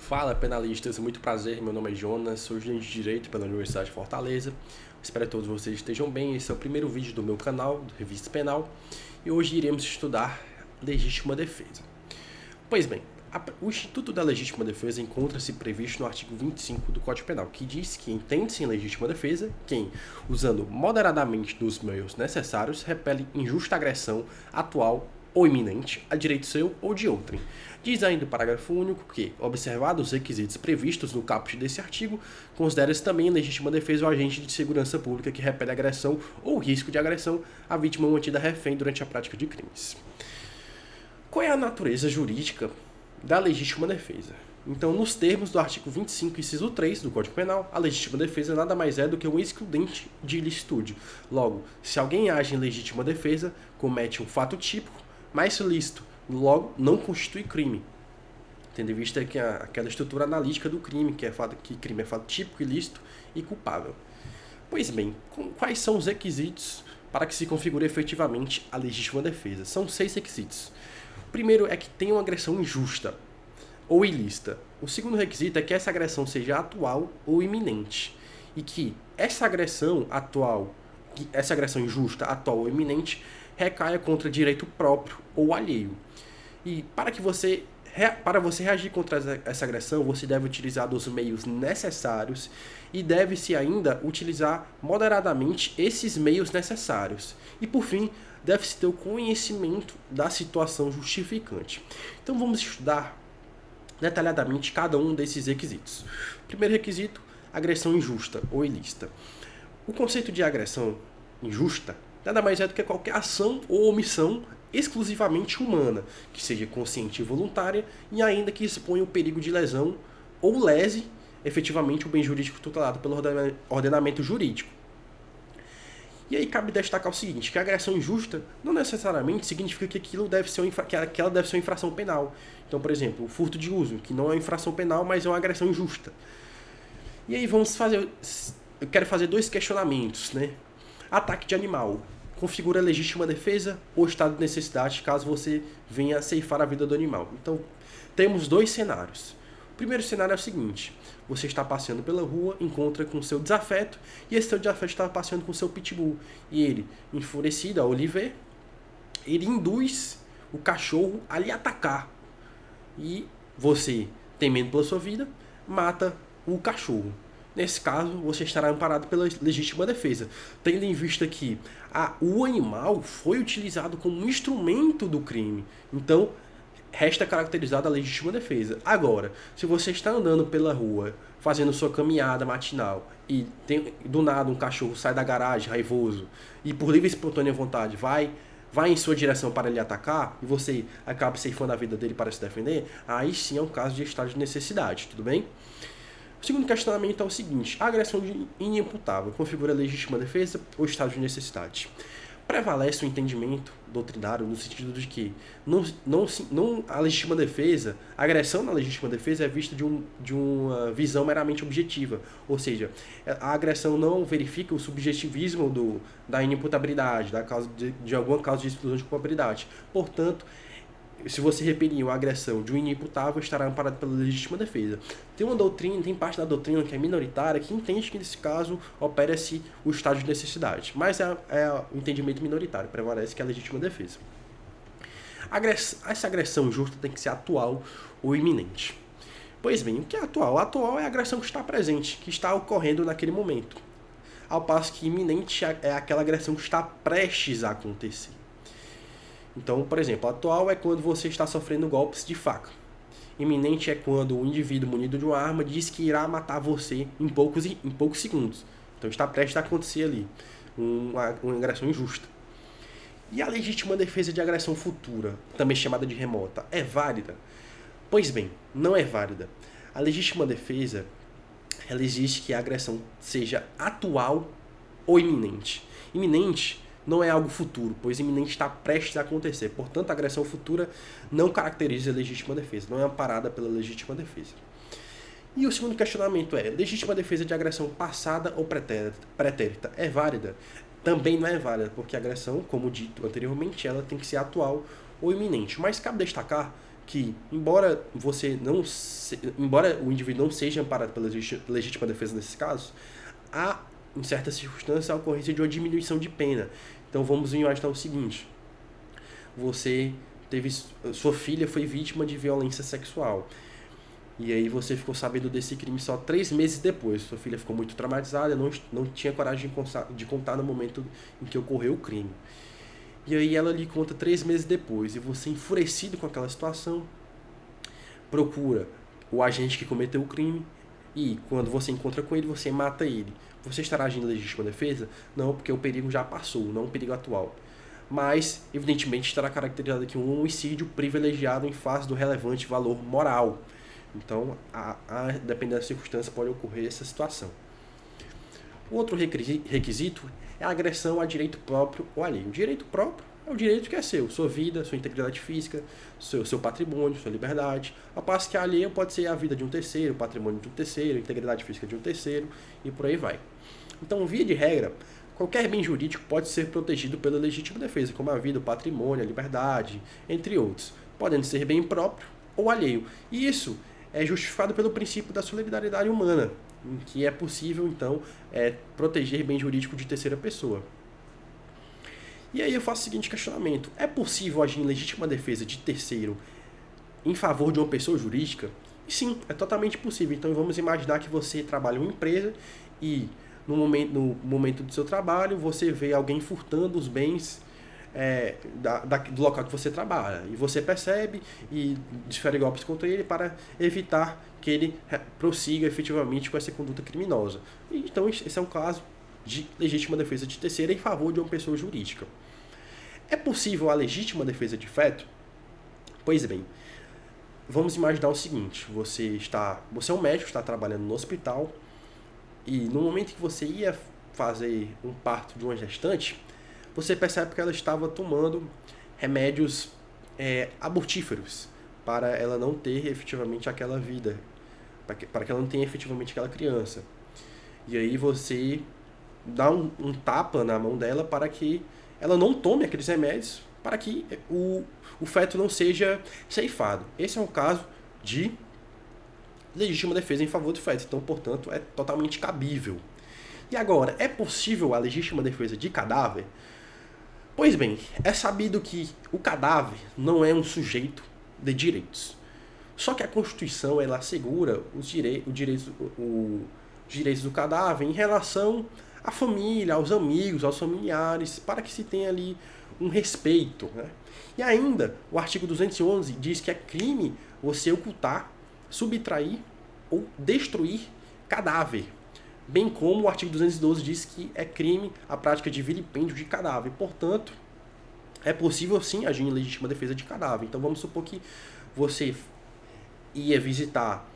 Fala, penalistas, muito prazer, meu nome é Jonas, sou estudante de Direito pela Universidade de Fortaleza. Espero que todos vocês estejam bem. Esse é o primeiro vídeo do meu canal, do Revista Penal, e hoje iremos estudar legítima defesa. Pois bem, o Instituto da Legítima Defesa encontra-se previsto no artigo 25 do Código Penal, que diz que entende-se em legítima defesa quem, usando moderadamente dos meios necessários, repele injusta agressão atual ou iminente a direito seu ou de outrem. Diz ainda o parágrafo único que, observados os requisitos previstos no caput desse artigo, considera-se também em legítima defesa o agente de segurança pública que repele agressão ou risco de agressão à vítima mantida refém durante a prática de crimes. Qual é a natureza jurídica da legítima defesa? Então, nos termos do artigo 25, inciso 3 do Código Penal, a legítima defesa nada mais é do que um excludente de ilicitude. Logo, se alguém age em legítima defesa, comete um fato típico, mais ilícito, logo não constitui crime, tendo em vista que aquela estrutura analítica do crime, que crime é fato típico, ilícito e culpável. Pois bem, quais são os requisitos para que se configure efetivamente a legítima defesa? São 6 requisitos. O primeiro é que tenha uma agressão injusta ou ilícita. O segundo requisito é que essa agressão seja atual ou iminente, e que essa agressão injusta, atual ou iminente, recaia contra direito próprio ou alheio. E para você reagir contra essa agressão, você deve utilizar dos meios necessários e deve-se ainda utilizar moderadamente esses meios necessários. E por fim, deve-se ter o conhecimento da situação justificante. Então vamos estudar detalhadamente cada um desses requisitos. Primeiro requisito, agressão injusta ou ilícita. O conceito de agressão injusta nada mais é do que qualquer ação ou omissão exclusivamente humana, que seja consciente e voluntária, e ainda que exponha o perigo de lesão ou lese efetivamente o bem jurídico tutelado pelo ordenamento jurídico. E aí cabe destacar o seguinte, que a agressão injusta não necessariamente significa que aquela deve ser uma infração penal. Então, por exemplo, o furto de uso, que não é uma infração penal, mas é uma agressão injusta. E aí eu quero fazer 2 questionamentos, né? Ataque de animal configura legítima defesa ou estado de necessidade caso você venha ceifar a vida do animal. Então, temos 2 cenários. O primeiro cenário é o seguinte: você está passeando pela rua, encontra com seu desafeto, e esse seu desafeto está passeando com seu pitbull. E ele, enfurecido ao lhe ver, ele induz o cachorro a lhe atacar. E você, temendo pela sua vida, mata o cachorro. Nesse caso, você estará amparado pela legítima defesa, tendo em vista que o animal foi utilizado como instrumento do crime. Então, resta caracterizada a legítima defesa. Agora, se você está andando pela rua, fazendo sua caminhada matinal, e do nada um cachorro sai da garagem raivoso, e por livre e espontânea vontade vai em sua direção para lhe atacar, e você acaba ceifando a vida dele para se defender, aí sim é um caso de estado de necessidade, tudo bem? O segundo questionamento é o seguinte: a agressão inimputável configura legítima defesa ou estado de necessidade? Prevalece o entendimento doutrinário no sentido de que a legítima defesa, a agressão na legítima defesa é vista de uma visão meramente objetiva, ou seja, a agressão não verifica o subjetivismo da inimputabilidade, de alguma causa de exclusão de culpabilidade. Portanto, se você repelir uma agressão de um inimputável, estará amparado pela legítima defesa. Tem parte da doutrina que é minoritária, que entende que nesse caso opera-se o estado de necessidade. Mas é o entendimento minoritário, prevalece que é a legítima defesa. Essa agressão justa tem que ser atual ou iminente. Pois bem, o que é atual? Atual é a agressão que está presente, que está ocorrendo naquele momento. Ao passo que iminente é aquela agressão que está prestes a acontecer. Então, por exemplo, atual é quando você está sofrendo golpes de faca. Iminente é quando o indivíduo munido de uma arma diz que irá matar você em poucos segundos. Então está prestes a acontecer ali uma agressão injusta. E a legítima defesa de agressão futura, também chamada de remota, é válida? Pois bem, não é válida. A legítima defesa, ela exige que a agressão seja atual ou iminente. Iminente não é algo futuro, pois iminente está prestes a acontecer. Portanto, a agressão futura não caracteriza a legítima defesa, não é amparada pela legítima defesa. E o segundo questionamento é: legítima defesa de agressão passada ou pretérita é válida? Também não é válida, porque a agressão, como dito anteriormente, ela tem que ser atual ou iminente. Mas cabe destacar que, embora o indivíduo não seja amparado pela legítima defesa nesses casos, há, em certas circunstâncias, a ocorrência de uma diminuição de pena. Então vamos imaginar o seguinte: sua filha foi vítima de violência sexual. E aí você ficou sabendo desse crime só 3 meses depois. Sua filha ficou muito traumatizada, não tinha coragem de contar no momento em que ocorreu o crime. E aí ela lhe conta 3 meses depois. E você, enfurecido com aquela situação, procura o agente que cometeu o crime. E quando você encontra com ele, você mata ele. Você estará agindo em legítima defesa? Não, porque o perigo já passou, não o perigo atual. Mas, evidentemente, estará caracterizado aqui um homicídio privilegiado em face do relevante valor moral. Então, dependendo da circunstância, pode ocorrer essa situação. O outro requisito é a agressão a direito próprio ou alheio. O direito próprio é o direito que é seu, sua vida, sua integridade física, seu patrimônio, sua liberdade. Ao passo que a alheio pode ser a vida de um terceiro, o patrimônio de um terceiro, a integridade física de um terceiro e por aí vai. Então, via de regra, qualquer bem jurídico pode ser protegido pela legítima defesa, como a vida, o patrimônio, a liberdade, entre outros, podendo ser bem próprio ou alheio. E isso é justificado pelo princípio da solidariedade humana, em que é possível, então, proteger bem jurídico de terceira pessoa. E aí eu faço o seguinte questionamento: é possível agir em legítima defesa de terceiro em favor de uma pessoa jurídica? E sim, é totalmente possível. Então vamos imaginar que você trabalha em uma empresa e no momento do seu trabalho você vê alguém furtando os bens do local que você trabalha. E você percebe e desfere golpes contra ele para evitar que ele prossiga efetivamente com essa conduta criminosa. Então esse é um caso de legítima defesa de terceira em favor de uma pessoa jurídica. É possível a legítima defesa de feto? Pois bem, vamos imaginar o seguinte: você é um médico, está trabalhando no hospital e no momento que você ia fazer um parto de uma gestante, você percebe que ela estava tomando remédios abortíferos para ela não ter efetivamente aquela vida, para que ela não tenha efetivamente aquela criança. E aí você dá um tapa na mão dela para que ela não tome aqueles remédios, para que o feto não seja ceifado. Esse é um caso de legítima defesa em favor do feto, então, portanto, é totalmente cabível. E agora, é possível a legítima defesa de cadáver? Pois bem, é sabido que o cadáver não é um sujeito de direitos. Só que a Constituição ela assegura os direitos do cadáver em relação à família, aos amigos, aos familiares, para que se tenha ali um respeito, né? E ainda, o artigo 211 diz que é crime você ocultar, subtrair ou destruir cadáver. Bem como o artigo 212 diz que é crime a prática de vilipêndio de cadáver. Portanto, é possível sim agir em legítima defesa de cadáver. Então vamos supor que você ia visitar,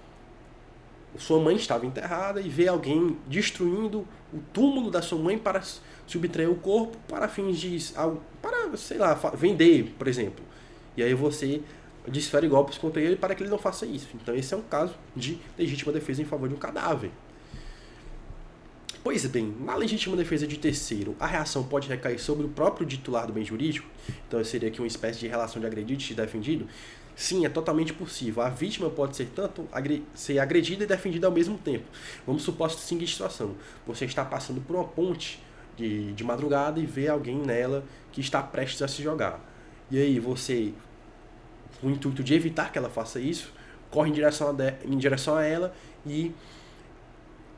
sua mãe estava enterrada e vê alguém destruindo o túmulo da sua mãe para subtrair o corpo para fins de, para, sei lá, vender, por exemplo. E aí você desfere golpes contra ele para que ele não faça isso. Então esse é um caso de legítima defesa em favor de um cadáver. Pois bem, na legítima defesa de terceiro, a reação pode recair sobre o próprio titular do bem jurídico? Então seria aqui uma espécie de relação de agredido e defendido? Sim, é totalmente possível. A vítima pode ser tanto ser agredida e defendida ao mesmo tempo. Vamos supor a seguinte situação: você está passando por uma ponte de madrugada e vê alguém nela que está prestes a se jogar. E aí você, com o intuito de evitar que ela faça isso, corre em direção a ela e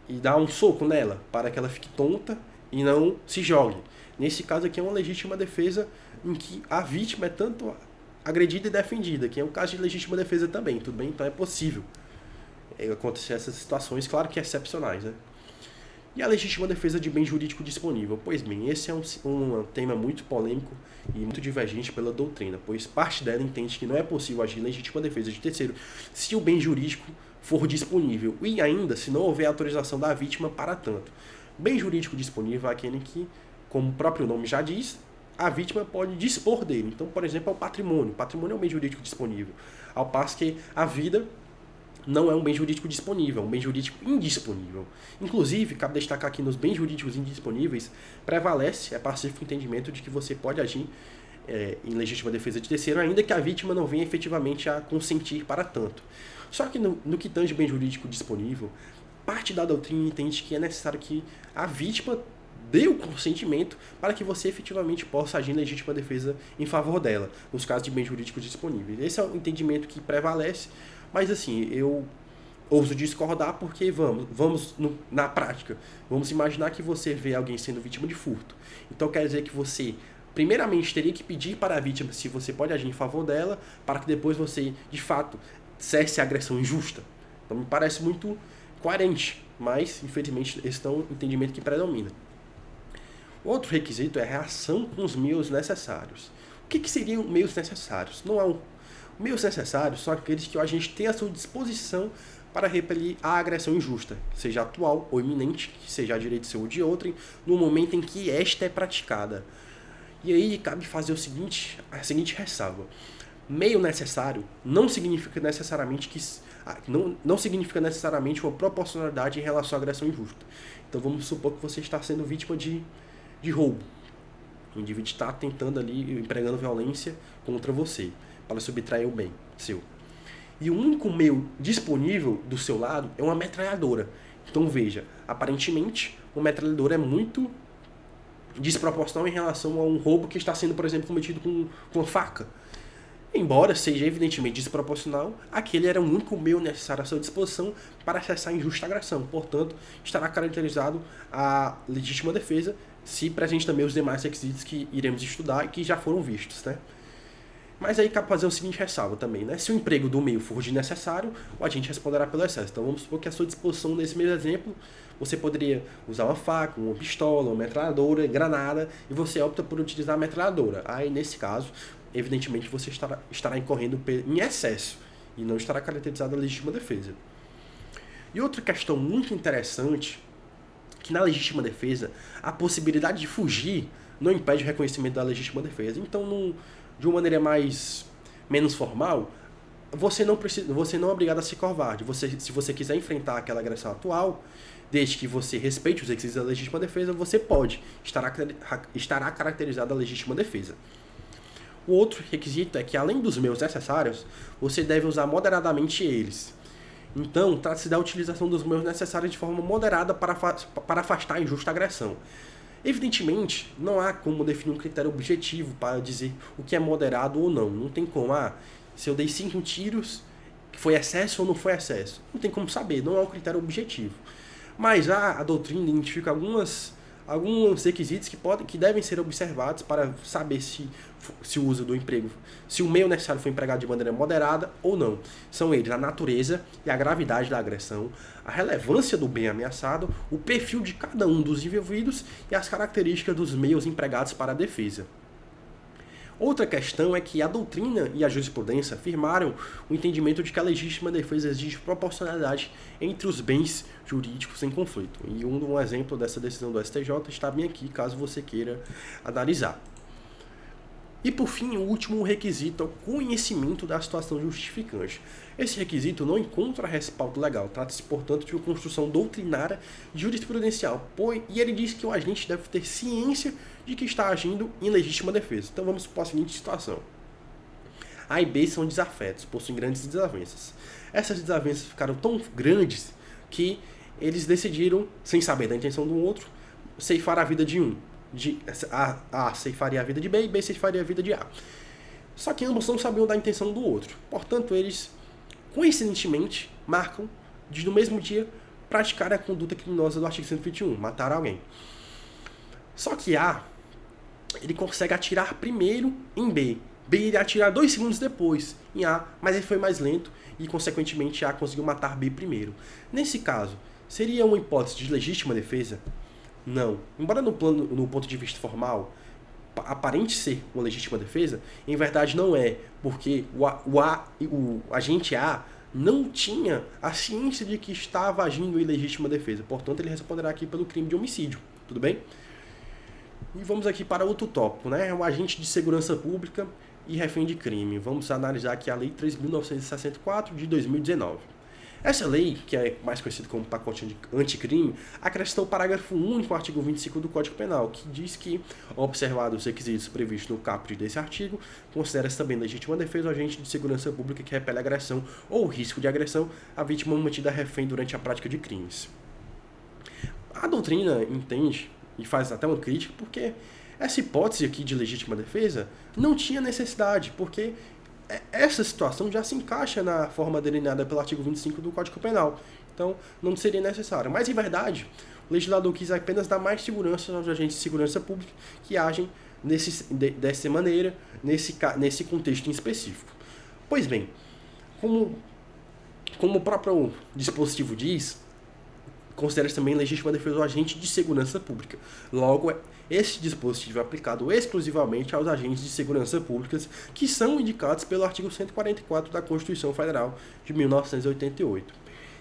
dá um soco nela para que ela fique tonta e não se jogue. Nesse caso aqui é uma legítima defesa em que a vítima é tanto agredida e defendida, que é um caso de legítima defesa também, tudo bem? Então é possível acontecer essas situações, claro que excepcionais, né? E a legítima defesa de bem jurídico disponível? Pois bem, esse é um tema muito polêmico e muito divergente pela doutrina, pois parte dela entende que não é possível agir em legítima defesa de terceiro se o bem jurídico for disponível e ainda se não houver autorização da vítima para tanto. Bem jurídico disponível é aquele que, como o próprio nome já diz, a vítima pode dispor dele. Então, por exemplo, é o patrimônio. O patrimônio é um bem jurídico disponível, ao passo que a vida não é um bem jurídico disponível, é um bem jurídico indisponível. Inclusive, cabe destacar que nos bens jurídicos indisponíveis prevalece pacífico entendimento de que você pode agir em legítima defesa de terceiro, ainda que a vítima não venha efetivamente a consentir para tanto. Só que no que tange bem jurídico disponível, parte da doutrina entende que é necessário que a vítima dê o consentimento para que você efetivamente possa agir em legítima defesa em favor dela, nos casos de bens jurídicos disponíveis. Esse é o entendimento que prevalece, mas assim, eu ouso discordar porque na prática, vamos imaginar que você vê alguém sendo vítima de furto. Então quer dizer que você, primeiramente, teria que pedir para a vítima se você pode agir em favor dela, para que depois você, de fato, cesse a agressão injusta. Então me parece muito coerente, mas, infelizmente, esse é o entendimento que predomina. Outro requisito é a reação com os meios necessários. O que seriam meios necessários? Não há meios necessários são aqueles que o agente tem à sua disposição para repelir a agressão injusta, seja atual ou iminente, que seja a direito seu ou de outrem, no momento em que esta é praticada. E aí cabe fazer a seguinte ressalva. Meio necessário não significa necessariamente não significa necessariamente uma proporcionalidade em relação à agressão injusta. Então vamos supor que você está sendo vítima de roubo. O indivíduo está tentando ali, empregando violência contra você, para subtrair o bem seu. E o único meio disponível do seu lado é uma metralhadora. Então veja, aparentemente, uma metralhadora é muito desproporcional em relação a um roubo que está sendo, por exemplo, cometido com uma faca. Embora seja evidentemente desproporcional, aquele era o único meio necessário à sua disposição para acessar a injusta agressão. Portanto, estará caracterizado a legítima defesa, se presente também os demais requisitos que iremos estudar e que já foram vistos, né? Mas aí cabe fazer o seguinte ressalva também, né? Se o emprego do meio for desnecessário, o agente responderá pelo excesso. Então vamos supor que à sua disposição, nesse mesmo exemplo, você poderia usar uma faca, uma pistola, uma metralhadora, granada, e você opta por utilizar a metralhadora. Aí, nesse caso, evidentemente você estará incorrendo em excesso e não estará caracterizado a legítima defesa. E outra questão muito interessante, que na legítima defesa, a possibilidade de fugir não impede o reconhecimento da legítima defesa. Então, de uma maneira menos formal, você não é obrigado a ser covarde. Se você quiser enfrentar aquela agressão atual, desde que você respeite os requisitos da legítima defesa, você pode, estará caracterizada a legítima defesa. O outro requisito é que, além dos meios necessários, você deve usar moderadamente eles. Então, trata-se da utilização dos meios necessários de forma moderada para afastar a injusta agressão. Evidentemente, não há como definir um critério objetivo para dizer o que é moderado ou não. Não tem como, se eu dei 5 tiros, foi excesso ou não foi excesso. Não tem como saber, não é um critério objetivo. Mas a doutrina identifica alguns requisitos que devem ser observados para saber se o uso do emprego, se o meio necessário foi empregado de maneira moderada ou não. São eles a natureza e a gravidade da agressão, a relevância do bem ameaçado, o perfil de cada um dos envolvidos e as características dos meios empregados para a defesa. Outra questão é que a doutrina e a jurisprudência afirmaram o entendimento de que a legítima defesa exige proporcionalidade entre os bens jurídicos em conflito. E um exemplo dessa decisão do STJ está bem aqui, caso você queira analisar. E por fim, o último requisito é o conhecimento da situação justificante. Esse requisito não encontra respaldo legal, trata-se, portanto, de uma construção doutrinária jurisprudencial, e ele diz que o agente deve ter ciência de que está agindo em legítima defesa. Então vamos supor a seguinte situação. A e B são desafetos, possuem grandes desavenças. Essas desavenças ficaram tão grandes que eles decidiram, sem saber da intenção do outro, ceifar a vida de um. A ceifaria a vida de B e B ceifaria a vida de A. Só que ambos não sabiam da intenção do outro. Portanto, eles, coincidentemente, marcam de, no mesmo dia, praticar a conduta criminosa do artigo 121, matar alguém. Só que A, ele consegue atirar primeiro em B. B iria atirar 2 segundos depois em A, mas ele foi mais lento e, consequentemente, A conseguiu matar B primeiro. Nesse caso, seria uma hipótese de legítima defesa? Não. Embora no ponto de vista formal aparente ser uma legítima defesa, em verdade não é, porque o agente A não tinha a ciência de que estava agindo em legítima defesa. Portanto, ele responderá aqui pelo crime de homicídio. Tudo bem? E vamos aqui para outro tópico, né? O agente de segurança pública e refém de crime. Vamos analisar aqui a Lei 3.964 de 2019. Essa lei, que é mais conhecida como pacote anticrime, acrescentou o parágrafo único ao artigo 25 do Código Penal, que diz que, observados os requisitos previstos no caput desse artigo, considera-se também legítima defesa o agente de segurança pública que repele agressão ou risco de agressão à vítima mantida refém durante a prática de crimes. A doutrina entende e faz até uma crítica porque essa hipótese aqui de legítima defesa não tinha necessidade, porque essa situação já se encaixa na forma delineada pelo artigo 25 do Código Penal. Então, não seria necessário. Mas, em verdade, o legislador quis apenas dar mais segurança aos agentes de segurança pública que agem dessa maneira, nesse contexto em específico. Pois bem, como o próprio dispositivo diz, considera-se também legítima defesa o agente de segurança pública. Logo, esse dispositivo é aplicado exclusivamente aos agentes de segurança públicas que são indicados pelo artigo 144 da Constituição Federal de 1988.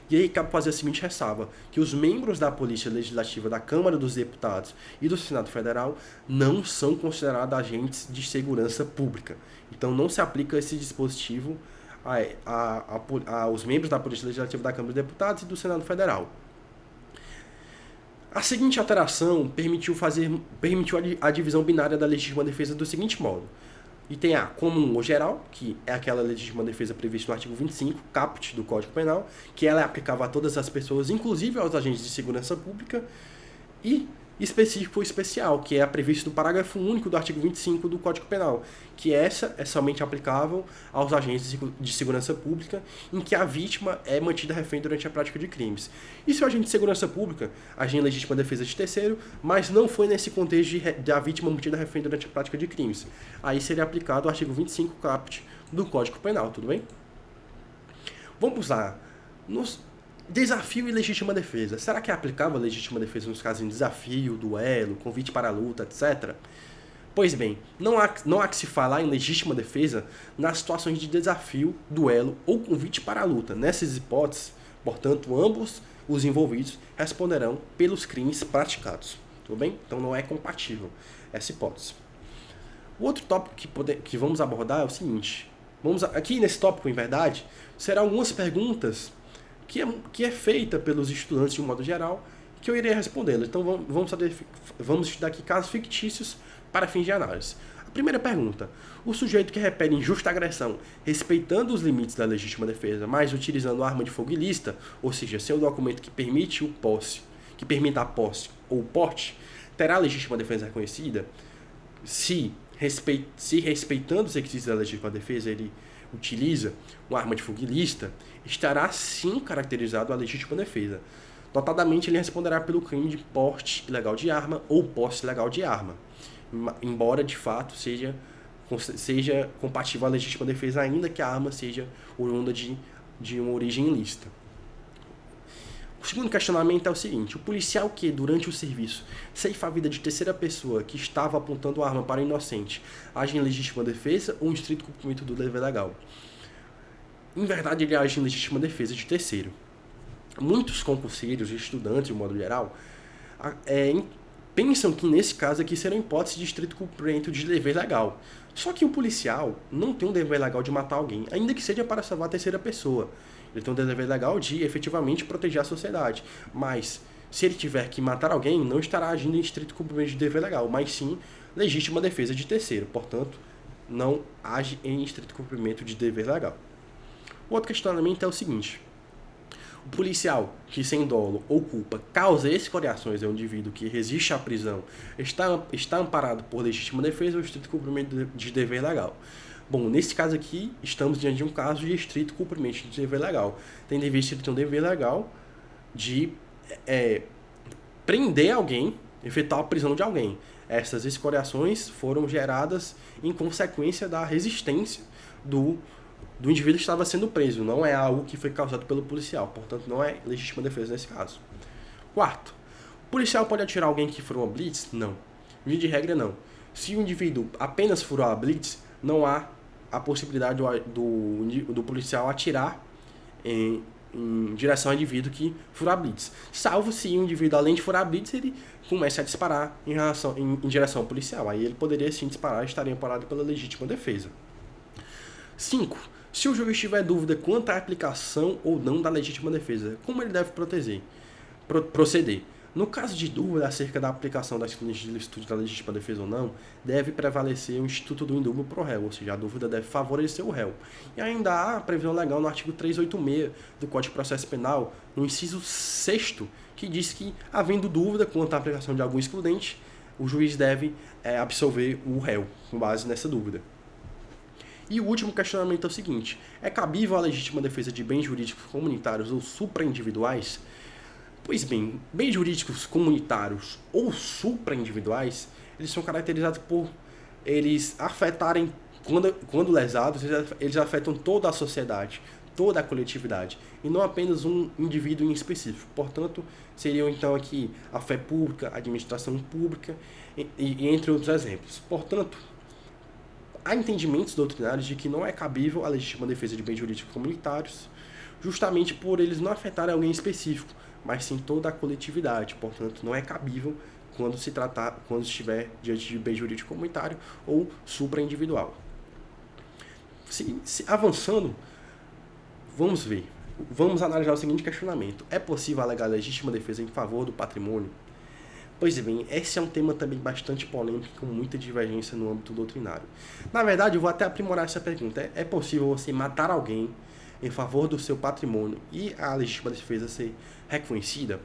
E aí cabe fazer a seguinte ressalva, que os membros da Polícia Legislativa da Câmara dos Deputados e do Senado Federal não são considerados agentes de segurança pública. Então não se aplica esse dispositivo aos membros da Polícia Legislativa da Câmara dos Deputados e do Senado Federal. A seguinte alteração permitiu a divisão binária da legítima defesa do seguinte modo. Item A, comum ou geral, que é aquela legítima defesa prevista no artigo 25, caput do Código Penal, que ela é aplicável a todas as pessoas, inclusive aos agentes de segurança pública, e específico ou especial, que é a prevista no parágrafo único do artigo 25 do Código Penal, que essa é somente aplicável aos agentes de segurança pública em que a vítima é mantida refém durante a prática de crimes. E se o agente de segurança pública agir em legítima defesa de terceiro, mas não foi nesse contexto da vítima mantida refém durante a prática de crimes, aí seria aplicado o artigo 25 caput do Código Penal, tudo bem? Vamos lá. Desafio e legítima defesa. Será que é aplicável a legítima defesa nos casos de desafio, duelo, convite para a luta, etc.? Pois bem, não há que se falar em legítima defesa nas situações de desafio, duelo ou convite para a luta. Nessas hipóteses, portanto, ambos os envolvidos responderão pelos crimes praticados. Tudo bem? Então não é compatível essa hipótese. O outro tópico que vamos abordar é o seguinte. Aqui nesse tópico, em verdade, serão algumas perguntas que é feita pelos estudantes de um modo geral, que eu irei respondê-las. Então vamos estudar aqui casos fictícios para fins de análise. A primeira pergunta: o sujeito que repele injusta agressão, respeitando os limites da legítima defesa, mas utilizando arma de fogo ilícita, ou seja, sem o documento que permita a posse ou o porte, terá a legítima defesa reconhecida? Se respeitando os requisitos da legítima defesa, ele utiliza uma arma de fogo ilícita, estará sim caracterizado a legítima defesa. Notadamente, ele responderá pelo crime de porte ilegal de arma ou posse ilegal de arma, embora de fato seja compatível à legítima defesa, ainda que a arma seja oriunda de uma origem ilícita. O segundo questionamento é o seguinte: o policial que, durante o serviço, ceifa a vida de terceira pessoa que estava apontando a arma para o inocente, age em legítima defesa ou em estrito cumprimento do dever legal? Em verdade, ele age em legítima defesa de terceiro. Muitos concurseiros e estudantes, de modo geral, pensam que nesse caso aqui serão hipóteses de estrito cumprimento de dever legal. Só que o policial não tem um dever legal de matar alguém, ainda que seja para salvar a terceira pessoa. Ele tem um dever legal de efetivamente proteger a sociedade. Mas, se ele tiver que matar alguém, não estará agindo em estrito cumprimento de dever legal, mas sim legítima defesa de terceiro. Portanto, não age em estrito cumprimento de dever legal. O outro questionamento é o seguinte: o policial que, sem dolo ou culpa, causa escoriações ao indivíduo que resiste à prisão está amparado por legítima defesa ou estrito cumprimento de dever legal? Bom, nesse caso aqui, estamos diante de um caso de estrito cumprimento de dever legal. Tendo em vista que ele tem um dever legal de prender alguém, efetuar a prisão de alguém. Essas escoriações foram geradas em consequência da resistência do indivíduo que estava sendo preso. Não é algo que foi causado pelo policial. Portanto, não é legítima defesa nesse caso. Quarto, o policial pode atirar alguém que furou uma blitz? Não. Via de regra, não. Se o indivíduo apenas furou a blitz, não há a possibilidade do policial atirar em direção ao indivíduo que furou a blitz. Salvo se o indivíduo, além de furar a blitz, ele comece a disparar em direção ao policial. Aí ele poderia sim disparar e estaria amparado pela legítima defesa. 5. Se o juiz tiver dúvida quanto à aplicação ou não da legítima defesa, como ele deve proceder? No caso de dúvida acerca da aplicação das condições de licitude da legítima defesa ou não, deve prevalecer o instituto do indúbio pro réu, ou seja, a dúvida deve favorecer o réu. E ainda há previsão legal no artigo 386 do Código de Processo Penal, no inciso 6º, que diz que, havendo dúvida quanto à aplicação de algum excludente, o juiz deve absolver o réu, com base nessa dúvida. E o último questionamento é o seguinte: é cabível a legítima defesa de bens jurídicos comunitários ou supraindividuais? Pois bem, bens jurídicos comunitários ou supraindividuais, eles são caracterizados por eles afetarem, quando lesados, eles afetam toda a sociedade, toda a coletividade, e não apenas um indivíduo em específico. Portanto, seriam então aqui a fé pública, a administração pública, e entre outros exemplos. Portanto, há entendimentos doutrinários de que não é cabível a legítima defesa de bens jurídicos comunitários, justamente por eles não afetarem alguém específico, mas sim toda a coletividade. Portanto, não é cabível quando estiver diante de bem jurídico comunitário ou supraindividual. Avançando, vamos analisar o seguinte questionamento: é possível alegar legítima defesa em favor do patrimônio? Pois bem, esse é um tema também bastante polêmico, com muita divergência no âmbito doutrinário. Na verdade, eu vou até aprimorar essa pergunta. É possível você matar alguém em favor do seu patrimônio e a legítima defesa ser reconhecida?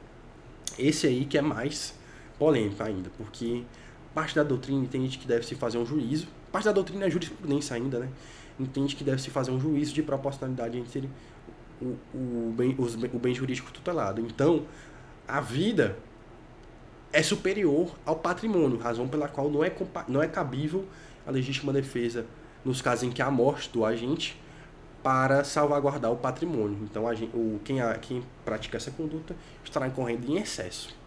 Esse aí que é mais polêmico ainda, porque parte da doutrina entende que deve se fazer um juízo, parte da doutrina é jurisprudência ainda, né? Entende que deve se fazer um juízo de proporcionalidade entre o bem jurídico tutelado. Então, a vida é superior ao patrimônio, razão pela qual não é cabível a legítima defesa nos casos em que há morte do agente para salvaguardar o patrimônio. Então, quem pratica essa conduta estará incorrendo em excesso.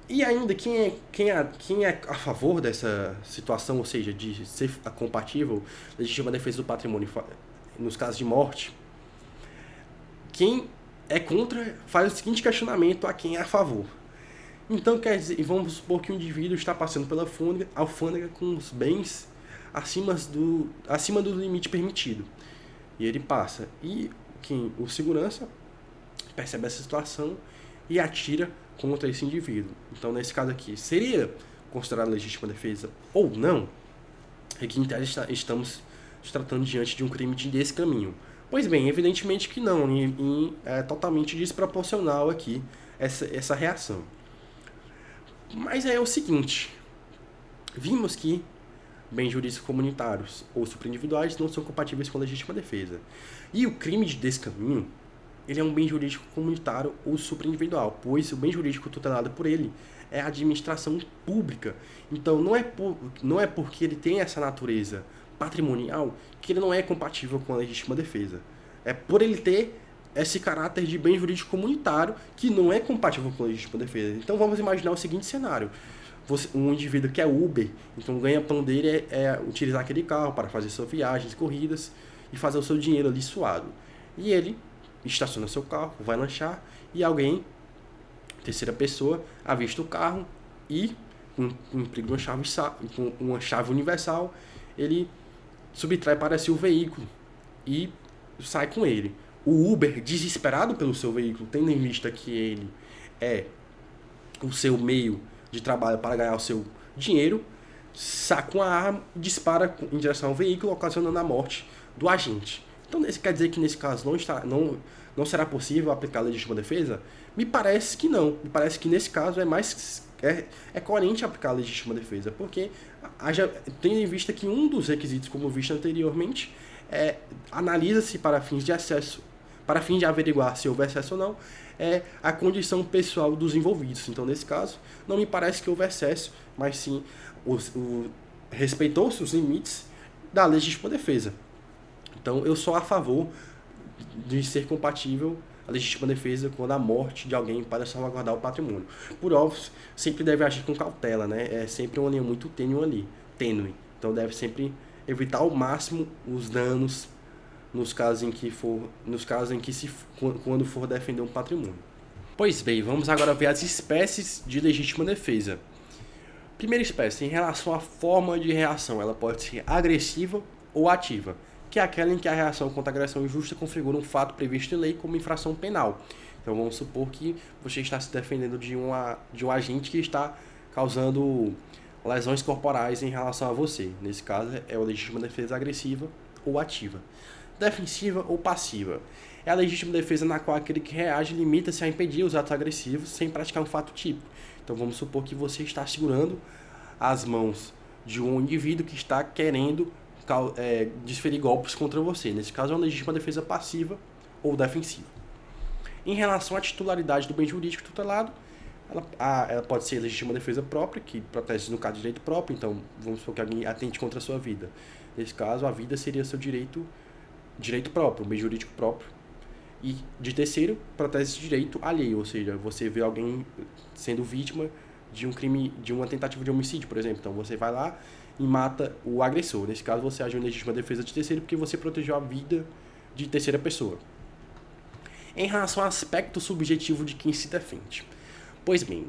E ainda, quem é a favor dessa situação, ou seja, de ser compatível legítima defesa do patrimônio nos casos de morte, quem é contra faz o seguinte questionamento a quem é a favor. Então, quer dizer, vamos supor que o indivíduo está passando pela alfândega com os bens acima do limite permitido. E ele passa. E o segurança percebe essa situação e atira contra esse indivíduo. Então, nesse caso aqui, seria considerado legítima defesa ou não? Aqui, em tese, estamos tratando diante de um crime de descaminho. Pois bem, evidentemente que não, e é totalmente desproporcional aqui essa reação. Mas é o seguinte: vimos que bens jurídicos comunitários ou supraindividuais não são compatíveis com a legítima defesa. E o crime de descaminho, ele é um bem jurídico comunitário ou supraindividual, pois o bem jurídico tutelado por ele é a administração pública. Então, não é porque ele tem essa natureza patrimonial que ele não é compatível com a legítima defesa. É por ele ter esse caráter de bem jurídico comunitário que não é compatível com a legítima defesa. Então, vamos imaginar o seguinte cenário: um indivíduo que é Uber, então o ganha-pão dele é utilizar aquele carro para fazer suas viagens, corridas e fazer o seu dinheiro ali suado. E ele estaciona seu carro, vai lanchar e alguém, terceira pessoa, avista o carro e, com o emprego de uma chave universal, ele subtrai para si o veículo e sai com ele. O Uber, desesperado pelo seu veículo, tendo em vista que ele é o seu meio de trabalho para ganhar o seu dinheiro, saca uma arma e dispara em direção ao veículo, ocasionando a morte do agente. Então, quer dizer que nesse caso não será possível aplicar a legítima defesa? Me parece que não. Me parece que nesse caso é coerente aplicar a legítima defesa, porque tendo em vista que um dos requisitos, como visto anteriormente, analisa-se para fins de acesso, para fins de averiguar se houve excesso ou não, é a condição pessoal dos envolvidos. Então, nesse caso, não me parece que houve excesso, mas sim respeitou-se os limites da legítima defesa. Então, eu sou a favor de ser compatível a legítima defesa quando há morte de alguém para salvaguardar o patrimônio. Por óbvio, sempre deve agir com cautela, né? É sempre uma linha muito tênue. Então, deve sempre evitar ao máximo os danos quando for defender um patrimônio. Pois bem, vamos agora ver as espécies de legítima defesa. Primeira espécie, em relação à forma de reação, ela pode ser agressiva ou ativa. que é aquela em que a reação contra a agressão injusta configura um fato previsto em lei como infração penal. Então vamos supor que você está se defendendo de um agente que está causando lesões corporais em relação a você. Nesse caso é a legítima defesa agressiva ou ativa. Defensiva ou passiva. É a legítima defesa na qual aquele que reage limita-se a impedir os atos agressivos sem praticar um fato típico. Então vamos supor que você está segurando as mãos de um indivíduo que está querendo desferir golpes contra você. Nesse caso é uma legítima defesa passiva ou defensiva. Em relação à titularidade do bem jurídico tutelado, ela pode ser legítima defesa própria, que protege no caso de direito próprio. Então vamos supor que alguém atente contra a sua vida. Nesse caso, a vida seria seu direito próprio, um bem jurídico próprio. E de terceiro, protege esse direito alheio, ou seja, você vê alguém sendo vítima de um crime, de uma tentativa de homicídio, por exemplo. Então você vai lá e mata o agressor. Nesse caso, você age em legítima defesa de terceiro porque você protegeu a vida de terceira pessoa. Em relação ao aspecto subjetivo de quem se defende. Pois bem,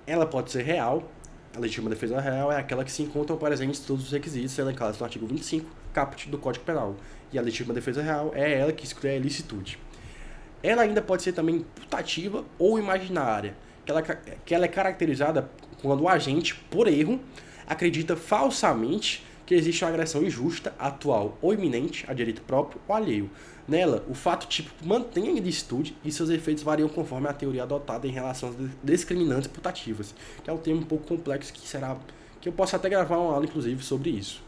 ela pode ser real. A legítima defesa real é aquela que se encontram presentes todos os requisitos elencados no artigo 25, caput do Código Penal. E a legítima defesa real é ela que exclui a ilicitude. Ela ainda pode ser também putativa ou imaginária, que ela é caracterizada quando o agente, por erro, acredita falsamente que existe uma agressão injusta, atual ou iminente a direito próprio ou alheio. Nela, o fato típico mantém a ilicitude e seus efeitos variam conforme a teoria adotada em relação às discriminantes putativas, que é um termo um pouco complexo que eu posso até gravar uma aula, inclusive, sobre isso.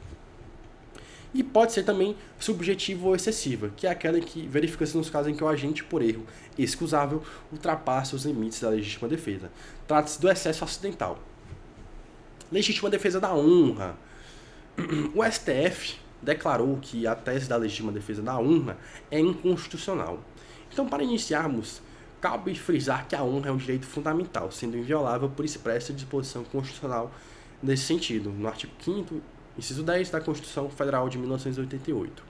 E pode ser também subjetiva ou excessiva, que é aquela que verifica-se nos casos em que o agente, por erro excusável, ultrapassa os limites da legítima defesa. Trata-se do excesso acidental. Legítima defesa da honra. O STF declarou que a tese da legítima defesa da honra é inconstitucional. Então, para iniciarmos, cabe frisar que a honra é um direito fundamental, sendo inviolável por expressa disposição constitucional nesse sentido, no artigo 5º, inciso 10 da Constituição Federal de 1988.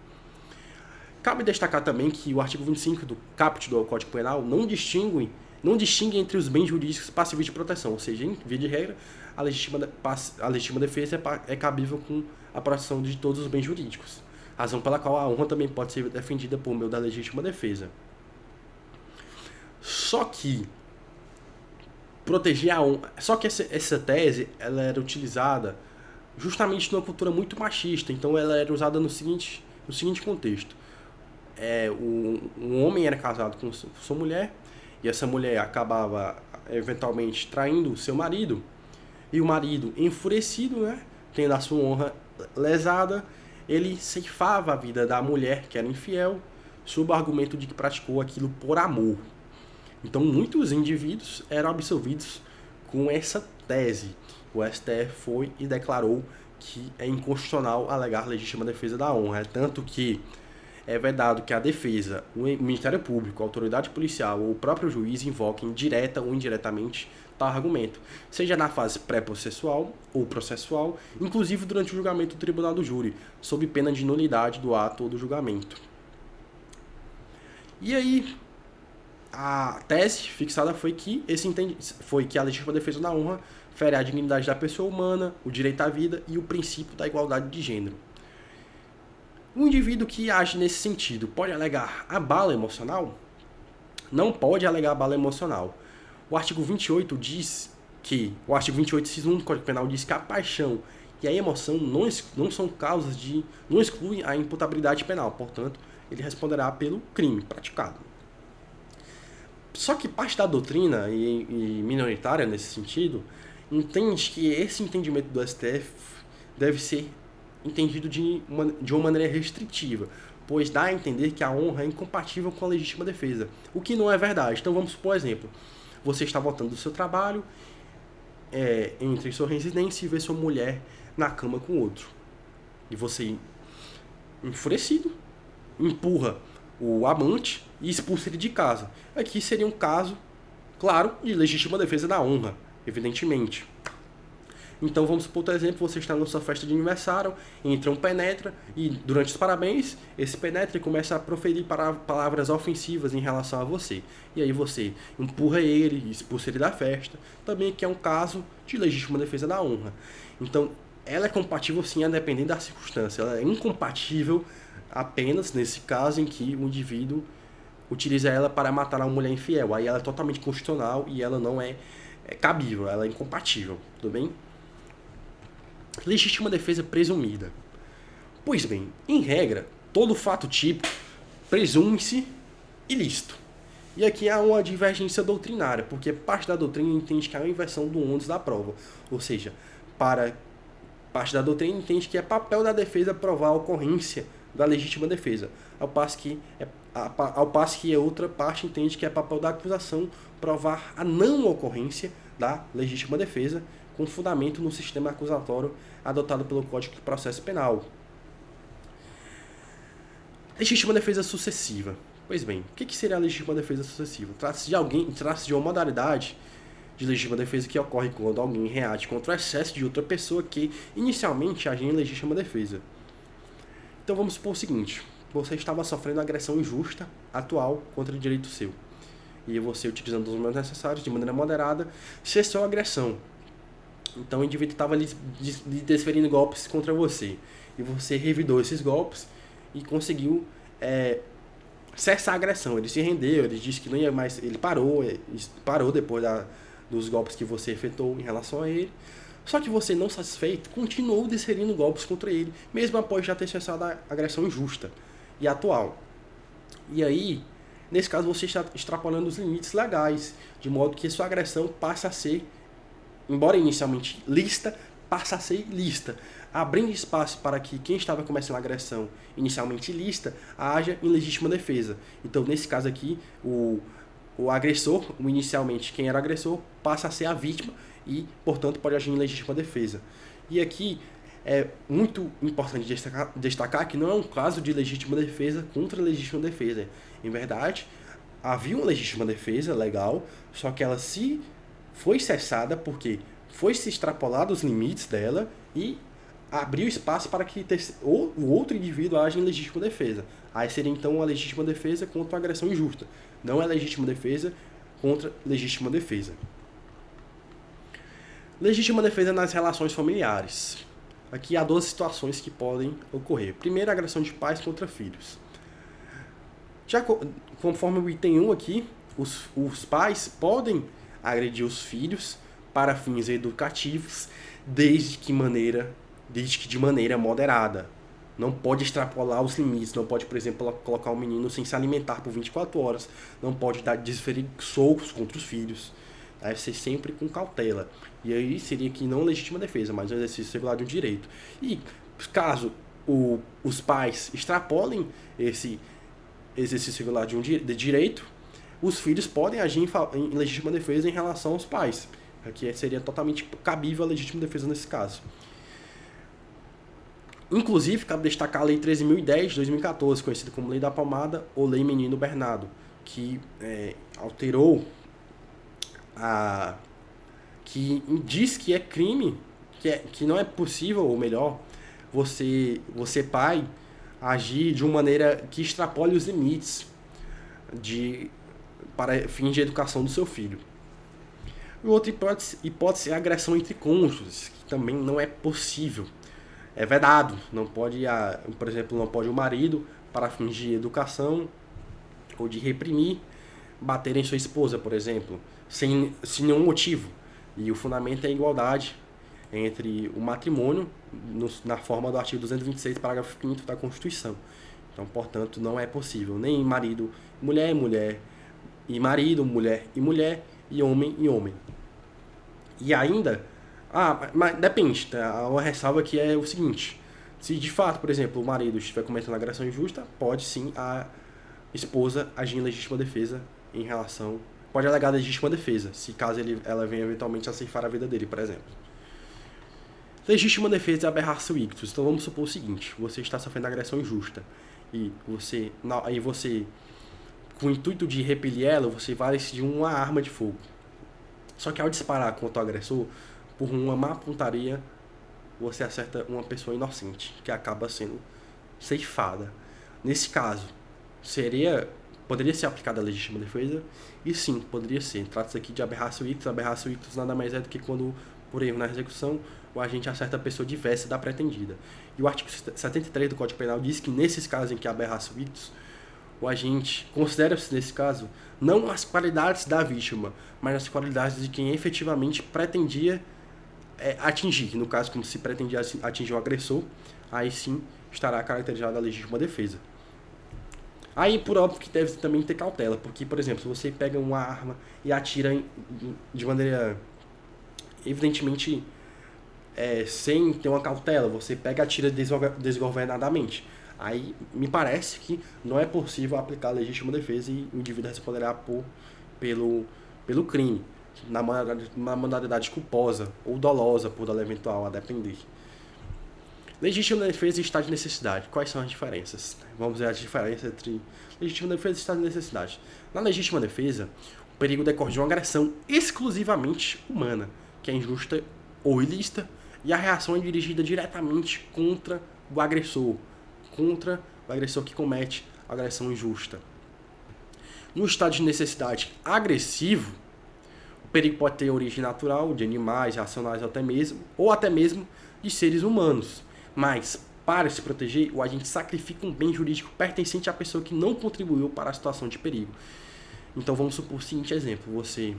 Cabe destacar também que o artigo 25 do caput do Código Penal não distingue entre os bens jurídicos passíveis de proteção, ou seja, em via de regra, a legítima defesa é cabível com a proteção de todos os bens jurídicos, razão pela qual a honra também pode ser defendida por meio da legítima defesa. Só que proteger a honra, essa tese ela era utilizada justamente numa cultura muito machista, então ela era usada no seguinte contexto. Um homem era casado com sua mulher, e essa mulher acabava eventualmente traindo seu marido, e o marido, enfurecido, tendo a sua honra lesada, ele ceifava a vida da mulher que era infiel, sob o argumento de que praticou aquilo por amor. Então muitos indivíduos eram absolvidos com essa tese. O STF foi e declarou que é inconstitucional alegar legítima defesa da honra. Tanto que é vedado que a defesa, o Ministério Público, a autoridade policial ou o próprio juiz invoquem direta ou indiretamente tal argumento, seja na fase pré-processual ou processual, inclusive durante o julgamento do tribunal do júri, sob pena de nulidade do ato ou do julgamento. E aí, a tese fixada foi que a legítima defesa da honra fere a dignidade da pessoa humana, o direito à vida e o princípio da igualdade de gênero. O indivíduo que age nesse sentido pode alegar abalo emocional? Não pode alegar abalo emocional. O artigo 28 diz que, o artigo 28, inciso 1 do Código Penal diz que a paixão e a emoção não são causas não excluem a imputabilidade penal, portanto, ele responderá pelo crime praticado. Só que parte da doutrina, e minoritária nesse sentido, entende que esse entendimento do STF deve ser entendido de uma maneira restritiva, pois dá a entender que a honra é incompatível com a legítima defesa, o que não é verdade. Então vamos supor, exemplo, você está voltando do seu trabalho, entre sua residência e vê sua mulher na cama com outro, e você, enfurecido, empurra o amante e expulsa ele de casa. Aqui seria um caso, claro, de legítima defesa da honra, evidentemente. Então vamos supor, por exemplo, você está na sua festa de aniversário, entra um penetra e durante os parabéns, esse penetra começa a proferir palavras ofensivas em relação a você. E aí você empurra ele, expulsa ele da festa, também que é um caso de legítima defesa da honra. Então ela é compatível sim, a depender da circunstância. Ela é incompatível apenas nesse caso em que o indivíduo utiliza ela para matar uma mulher infiel. Aí ela é totalmente constitucional e ela não é cabível, ela é incompatível, tudo bem? Legítima defesa presumida. Pois bem, em regra, todo fato típico presume-se ilícito. E aqui há uma divergência doutrinária, porque parte da doutrina entende que há uma inversão do ônus da prova. Ou seja, parte da doutrina entende que é papel da defesa provar a ocorrência da legítima defesa, ao passo que a outra parte entende que é papel da acusação provar a não ocorrência da legítima defesa, com fundamento no sistema acusatório adotado pelo Código de Processo Penal. Legítima defesa sucessiva. Pois bem, o que seria a legítima defesa sucessiva? Trata-se de uma modalidade de legítima defesa que ocorre quando alguém reage contra o excesso de outra pessoa que inicialmente agia em legítima defesa. Então vamos supor o seguinte: você estava sofrendo agressão injusta, atual, contra o direito seu. E você, utilizando os meios necessários, de maneira moderada, cessou a agressão. Então o indivíduo estava lhe desferindo golpes contra você. E você revidou esses golpes e conseguiu cessar a agressão. Ele se rendeu, ele disse que não ia mais, ele parou depois dos golpes que você efetuou em relação a ele. Só que você, não satisfeito, continuou desferindo golpes contra ele, mesmo após já ter cessado a agressão injusta e atual. E aí, nesse caso, você está extrapolando os limites legais, de modo que sua agressão passa a ser, embora inicialmente lícita, passa a ser ilícita, abrindo espaço para que quem estava começando a agressão inicialmente ilícita haja em legítima defesa. Então, nesse caso aqui, o agressor, inicialmente quem era agressor, passa a ser a vítima e, portanto, pode agir em legítima defesa. E aqui é muito importante destacar que não é um caso de legítima defesa contra legítima defesa. Em verdade, havia uma legítima defesa legal, só que ela se foi cessada porque foi se extrapolado os limites dela e abriu espaço para que o outro indivíduo age em legítima defesa. Aí seria então a legítima defesa contra a agressão injusta. Não é legítima defesa contra legítima defesa. Legítima defesa nas relações familiares. Aqui há duas situações que podem ocorrer. Primeiro, a agressão de pais contra filhos. Já conforme o item 1 aqui, os pais podem agredir os filhos para fins educativos, desde que de maneira moderada. Não pode extrapolar os limites, não pode, por exemplo, colocar o menino sem se alimentar por 24 horas, não pode desferir socos contra os filhos. Deve ser sempre com cautela. E aí seria que não legítima defesa, mas um exercício regular de um direito. E caso os pais extrapolem esse exercício regular de direito, os filhos podem agir em legítima defesa em relação aos pais. Aqui seria totalmente cabível a legítima defesa nesse caso. Inclusive, cabe destacar a Lei 13.010 de 2014, conhecida como Lei da Palmada ou Lei Menino Bernardo, que alterou que diz que é crime, que não é possível, ou melhor, você pai, agir de uma maneira que extrapole os limites para fins de educação do seu filho. E outra hipótese é a agressão entre cônjuges, que também não é possível. É vedado. Não pode, por exemplo, não pode o marido, para fins de educação ou de reprimir, bater em sua esposa, por exemplo, sem nenhum motivo. E o fundamento é a igualdade entre o matrimônio, na forma do artigo 226, parágrafo 5º da Constituição. Então, portanto, não é possível nem marido, mulher, e marido, mulher, e homem, e homem. E ainda, mas depende, tá? Uma ressalva aqui é o seguinte: se de fato, por exemplo, o marido estiver cometendo agressão injusta, pode sim a esposa agir em legítima defesa em relação... Pode alegar legítima defesa, se caso ela venha eventualmente a ceifar a vida dele, por exemplo. Legítima defesa é aberratio ictus. Então vamos supor o seguinte: você está sofrendo agressão injusta e você, com o intuito de repelir ela, você vai decidir uma arma de fogo. Só que ao disparar contra o agressor, por uma má pontaria, você acerta uma pessoa inocente, que acaba sendo ceifada. Nesse caso, poderia ser aplicada a legítima defesa? E sim, poderia ser. Trata-se aqui de aberratio ictus. Aberratio ictus nada mais é do que quando por erro na execução, o agente acerta a pessoa diversa da pretendida. E o artigo 73 do Código Penal diz que nesses casos em que há aberração ictus, o agente considera-se, nesse caso, não as qualidades da vítima, mas as qualidades de quem efetivamente pretendia atingir. No caso, como se pretendia atingir o agressor, aí sim estará caracterizada a legítima defesa. Aí, por óbvio, que deve também ter cautela, porque, por exemplo, se você pega uma arma e atira de maneira, evidentemente, sem ter uma cautela, você pega e atira desgovernadamente. Aí, me parece que não é possível aplicar a legítima defesa e o indivíduo responderá pelo crime, na modalidade culposa ou dolosa, por dolo eventual, a depender. Legítima defesa e estado de necessidade. Quais são as diferenças? Vamos ver as diferenças entre legítima defesa e estado de necessidade. Na legítima defesa, o perigo decorre de uma agressão exclusivamente humana, que é injusta ou ilícita, e a reação é dirigida diretamente contra o agressor que comete a agressão injusta. No estado de necessidade agressivo, o perigo pode ter origem natural, de animais, racionais ou até mesmo de seres humanos. Mas, para se proteger, o agente sacrifica um bem jurídico pertencente à pessoa que não contribuiu para a situação de perigo. Então vamos supor o seguinte exemplo: você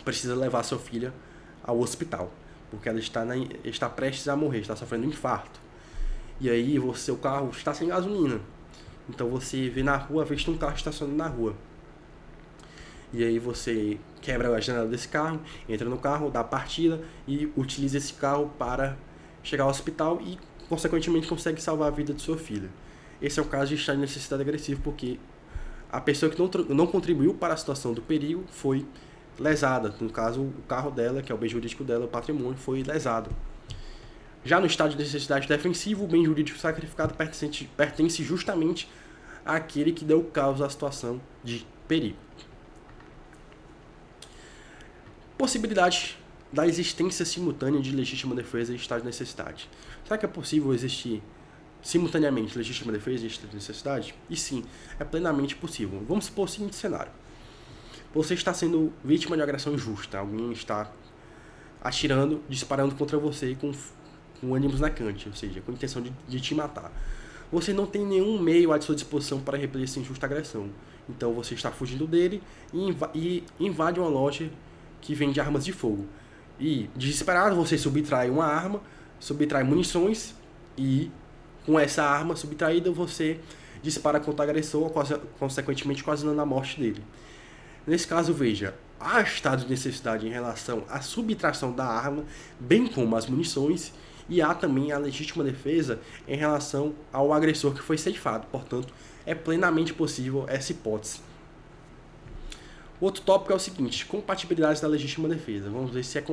precisa levar sua filha ao hospital, porque ela está prestes a morrer, está sofrendo um infarto. E aí seu carro está sem gasolina. Então você vê na rua, vê que tem um carro estacionado na rua. E aí você quebra a janela desse carro, entra no carro, dá a partida e utiliza esse carro para chegar ao hospital e, consequentemente, consegue salvar a vida de sua filha. Esse é o caso de estado de necessidade agressivo, porque a pessoa que não contribuiu para a situação do perigo foi lesada. No caso, o carro dela, que é o bem jurídico dela, o patrimônio, foi lesado. Já no estado de necessidade defensivo, o bem jurídico sacrificado pertence justamente àquele que deu causa à situação de perigo. Possibilidade da existência simultânea de legítima defesa e estado de necessidade. Será que é possível existir simultaneamente legítima defesa e estado de necessidade? E sim, é plenamente possível. Vamos supor o seguinte cenário: você está sendo vítima de agressão injusta, alguém está atirando, disparando contra você com ânimos na cante, ou seja, com a intenção de te matar. Você não tem nenhum meio à sua disposição para repelir essa injusta agressão. Então você está fugindo dele e invade uma loja que vende armas de fogo. E, desesperado, você subtrai uma arma, subtrai munições e, com essa arma subtraída, você dispara contra o agressor, consequentemente causando a morte dele. Nesse caso, veja, há estado de necessidade em relação à subtração da arma, bem como as munições, e há também a legítima defesa em relação ao agressor que foi ceifado. Portanto, é plenamente possível essa hipótese. Outro tópico é o seguinte: compatibilidades da legítima defesa. Vamos ver se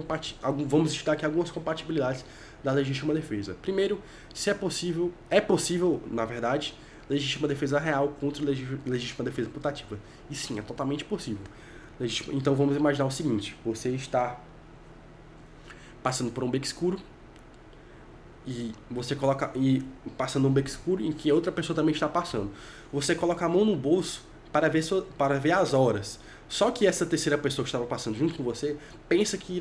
vamos estudar aqui algumas compatibilidades da legítima defesa. Primeiro, se é possível, na verdade, legítima defesa real contra legítima defesa putativa. E sim, é totalmente possível. Então vamos imaginar o seguinte: você está passando por um beco escuro e passando um beco escuro em que outra pessoa também está passando. Você coloca a mão no bolso para ver as horas. Só que essa terceira pessoa que estava passando junto com você pensa que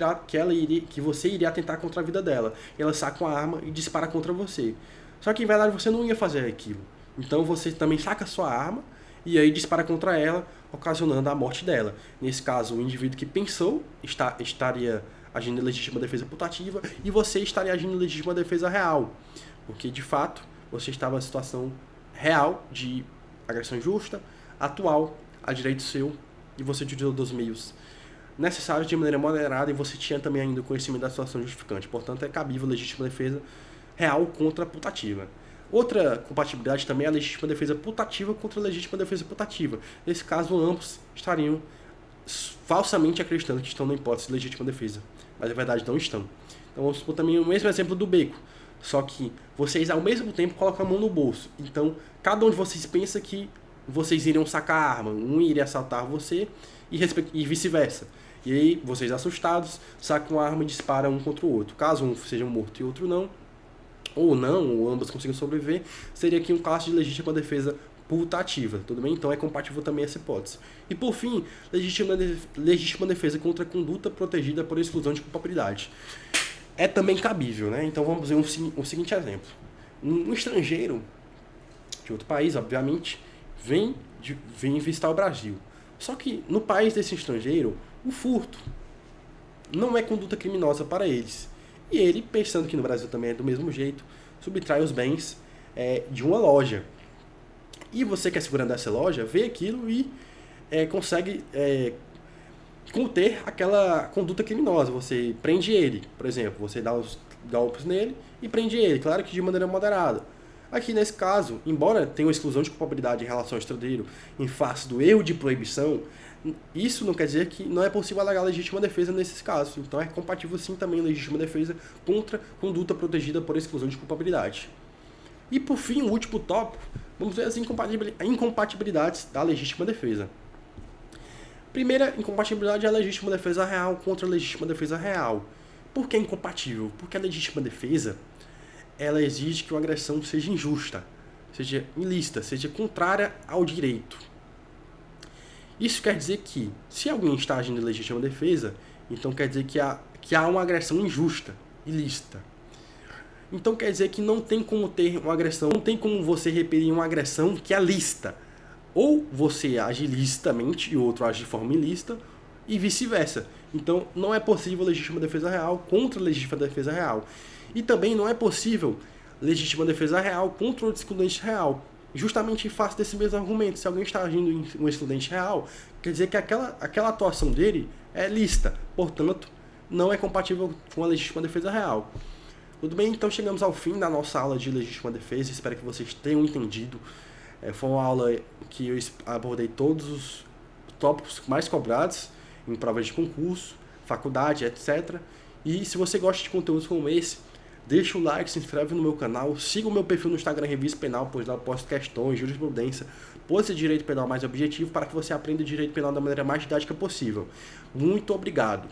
você iria atentar contra a vida dela. Ela saca uma arma e dispara contra você. Só que, em verdade, você não ia fazer aquilo. Então você também saca a sua arma e aí dispara contra ela, ocasionando a morte dela. Nesse caso, o indivíduo que pensou estaria agindo em legítima defesa putativa e você estaria agindo em legítima defesa real. Porque, de fato, você estava em situação real de agressão injusta, atual, a direito seu, e você utilizou dos meios necessários de maneira moderada e você tinha também ainda o conhecimento da situação justificante. Portanto, é cabível a legítima defesa real contra a putativa. Outra compatibilidade também é a legítima defesa putativa contra a legítima defesa putativa. Nesse caso, ambos estariam falsamente acreditando que estão na hipótese de legítima defesa, mas na verdade não estão. Então vamos supor também o mesmo exemplo do beco, só que vocês ao mesmo tempo colocam a mão no bolso. Então, cada um de vocês pensa que vocês iriam sacar a arma, um iria assaltar você e vice-versa. E aí, vocês assustados, sacam a arma e disparam um contra o outro. Caso um seja morto e outro não, ou ambos consigam sobreviver, seria aqui um caso de legítima defesa putativa, tudo bem? Então é compatível também essa hipótese. E por fim, legítima defesa contra conduta protegida por exclusão de culpabilidade. É também cabível, né? Então vamos ver um seguinte exemplo. Um estrangeiro de outro país, obviamente, vem visitar o Brasil. Só que no país desse estrangeiro, o furto não é conduta criminosa para eles. E ele, pensando que no Brasil também é do mesmo jeito, subtrai os bens de uma loja. E você que é segurança dessa loja, vê aquilo e consegue conter aquela conduta criminosa. Você prende ele, por exemplo, você dá os golpes nele e prende ele, claro que de maneira moderada. Aqui nesse caso, embora tenha uma exclusão de culpabilidade em relação ao estrangeiro em face do erro de proibição, isso não quer dizer que não é possível alegar legítima defesa nesses casos. Então é compatível sim também legítima defesa contra conduta protegida por exclusão de culpabilidade. E por fim, o último tópico, vamos ver as incompatibilidades da legítima defesa. Primeira incompatibilidade é a legítima defesa real contra a legítima defesa real. Por que é incompatível? Porque a legítima defesa, ela exige que uma agressão seja injusta, seja ilícita, seja contrária ao direito. Isso quer dizer que, se alguém está agindo em legítima defesa, então quer dizer que há uma agressão injusta, ilícita. Então quer dizer que não tem como ter uma agressão, não tem como você repelir uma agressão que é lícita. Ou você age licitamente e o outro age de forma ilícita, e vice-versa. Então não é possível legítima defesa real contra legítima defesa real. E também não é possível legítima defesa real contra o excludente real. Justamente em face desse mesmo argumento. Se alguém está agindo em um excludente real, quer dizer que aquela atuação dele é lícita. Portanto, não é compatível com a legítima defesa real. Tudo bem? Então chegamos ao fim da nossa aula de legítima defesa. Espero que vocês tenham entendido. Foi uma aula que eu abordei todos os tópicos mais cobrados em provas de concurso, faculdade, etc. E se você gosta de conteúdos como esse, deixa o like, se inscreve no meu canal, siga o meu perfil no Instagram Revista Penal, pois lá eu posto questões, jurisprudência, posto de direito penal mais objetivo para que você aprenda direito penal da maneira mais didática possível. Muito obrigado!